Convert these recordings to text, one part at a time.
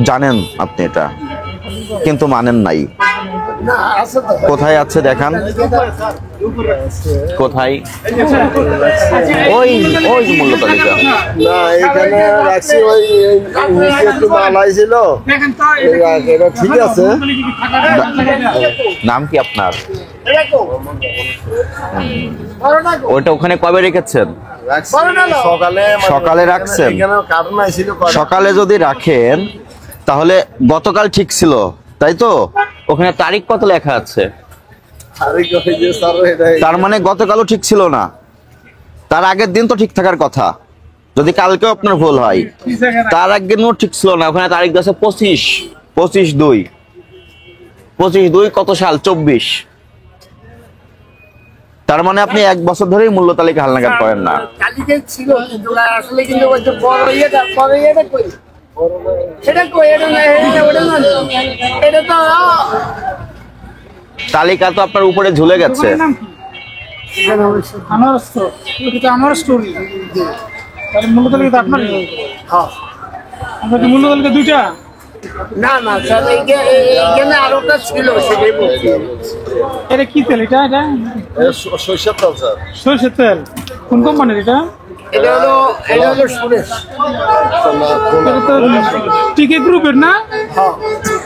জানেন আপনি এটা, কিন্তু মানেন নাই। কোথায় আছে দেখান, কোথায়? ওই ওই মূল্য তালিকা না, এখানে রাখছি, ওই নিচে একটু মাল আইছিল। এটা ঠিক আছে। নাম কি আপনার? ওইটা ওখানে কবে রেখেছেন? সকালে সকালে রাখছেন? এখানে কারণ আইছিল। সকালে যদি রাখেন তাহলে গতকাল ঠিক ছিল, তাই তো? ওখানে তারিখ কত লেখা আছে? তার মানে গতকালও ঠিক ছিল না, তার আগের দিন তো ঠিক থাকার কথা। যদি কালকেও আপনার ভুল হয়, তার আগের দিনও ঠিক ছিল না। ওখানে তারিখ আছে 25/2 কত সাল? 24। তার মানে আপনি 1 বছর ধরেই মূল্য তালিকা হালনাগাদ করেন না। তালিকা তো আপনার উপরে ঝুলে গেছে। দুইটা না না স্যার, এইখানে আরোটা ছিল, সেটাই বলছি। এটা কি তেল? এটা সরষের তেল স্যার। সরষের তেল। কোন কোম্পানির এটা? এটা হলো সুরেশ। এটা তো টিকে গ্রুপের না?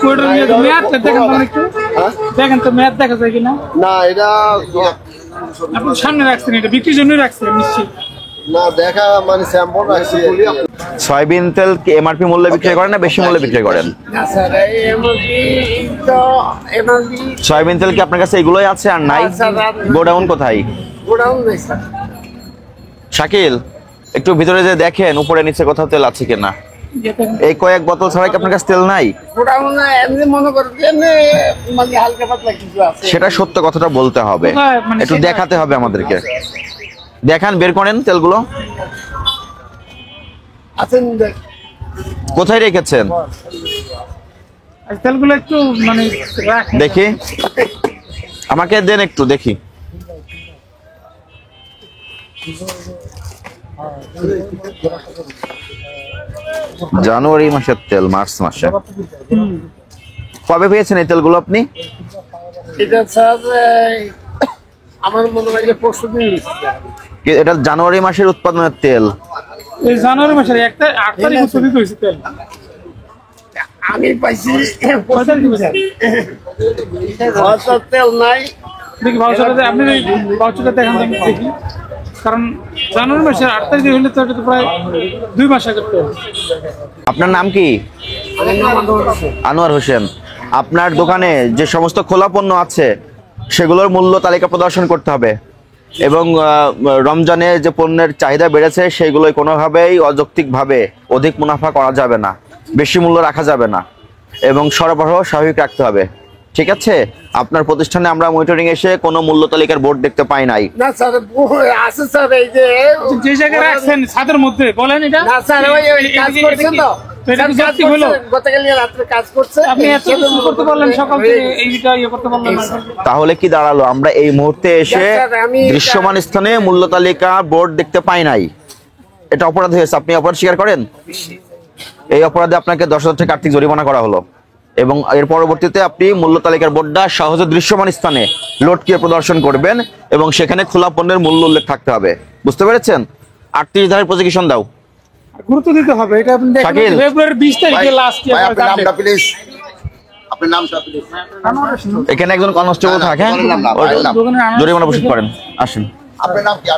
ওইটার মেয়াদ দেখেন তো একটু, দেখেন তো মেয়াদ দেখা যায় কিনা। না, এটা আপনি সামনে রাখছেন, এটা বিক্রির জন্য রাখছেন নিশ্চিত? না, দেখা মানে স্যাম্পল রাখছি। সয়াবিন তেল কি এমআরপি মূল্যে বিক্রি করেন না বেশি মূল্যে বিক্রি করেন? না স্যার, এমআরপি সয়াবিন তেল কি আপনার কাছে এগুলোই আছে আর নাই? গোডাউন কোথায়? গোডাউন নেই স্যার। শাকিল, একটু ভিতরে যে দেখেন উপরে নিচে কোথাও তেল আছে কিনা। এই কয়েক বোতল ছাড়া কি আপনার কাছে তেল নাই? গোডাউন এমনি মনে করেন মানে হালকা পাতলা কিছু আছে। সেটা সত্য কথাটা বলতে হবে, একটু দেখাতে হবে আমাদেরকে। দেখান, বের করেন তেলগুলো। আছেন কোথায় রেখেছেন? তেলগুলো একটু মানে দেখি, আমাকে দেন একটু দেখি। জানুয়ারি মাসের তেল, মার্চ মাসে। কবে পেয়েছেন এই তেলগুলো আপনি? এটা স্যার আমার মনে হয় যে পরশু দিন। এটা জানুয়ারি মাসের উৎপাদনের তেল। এই জানুয়ারি মাসের 8 তারিখ উৎপাদিত হয়েছে তেল। আমি পাইছি তেল নাই। দেখি ভাউচারটা, আপনি ভাউচারটা দেখান দেখি। কারণ জানুয়ারি মাসের 8 তারিখে হলে তো এটা তো প্রায় 2 মাস আগের তেল। আপনার নাম কি? আনোয়ার হোসেন। আপনার দোকানে যে সমস্ত খোলা পণ্য আছে সেগুলোর মূল্য তালিকা প্রদর্শন করতে হবে, এবং রমজানে যে পণ্যের চাহিদা বেড়েছে সেইগুলোই কোনোভাবেই অযৌক্তিকভাবে অধিক মুনাফা করা যাবে না, বেশি মূল্য রাখা যাবে না, এবং সরবরাহ স্বাভাবিক রাখতে হবে। ঠিক আছে? আপনার প্রতিষ্ঠানে আমরা মনিটরিং এসে কোনো মূল্য তালিকার বোর্ড দেখতে পাই নাই। না স্যার, আছে স্যার, এই যে জায়গায় রাখছেন ছাদের মধ্যে, বলেন এটা। না স্যার, ওই কাজ করছেন তো। তাহলে কি দাঁড়ালো? আমরা এই মুহূর্তে এসে দৃশ্যমান স্থানে মূল্য তালিকা বোর্ড দেখতে পাই নাই, এটা অপরাধ হয়েছে। আপনি অপরাধ স্বীকার করেন? এই অপরাধে আপনাকে 10,000 টাকা আর্থিক জরিমানা করা হলো, এবং এর পরবর্তীতে আপনি মূল্য তালিকার বোর্ডটা সহজে দৃশ্যমান স্থানে লটকিয়ে প্রদর্শন করবেন, এবং সেখানে খোলা পণ্যের মূল্য উল্লেখ থাকতে হবে। বুঝতে পেরেছেন? 38 ধারার প্রসিকিউশন দাও। গুরুত্ব দিতে হবে এটা। আপনি দেখেন ফেব্রুয়ারি 20 তারিখে লাস্ট ইয়ার। আপনার নামটা প্লিজ, আপনার নামটা প্লিজ। এখানে একজন কনস্টেবল থাকে, জরিমানা প্রস্তুত করেন। আসেন। আপনার নাম কি?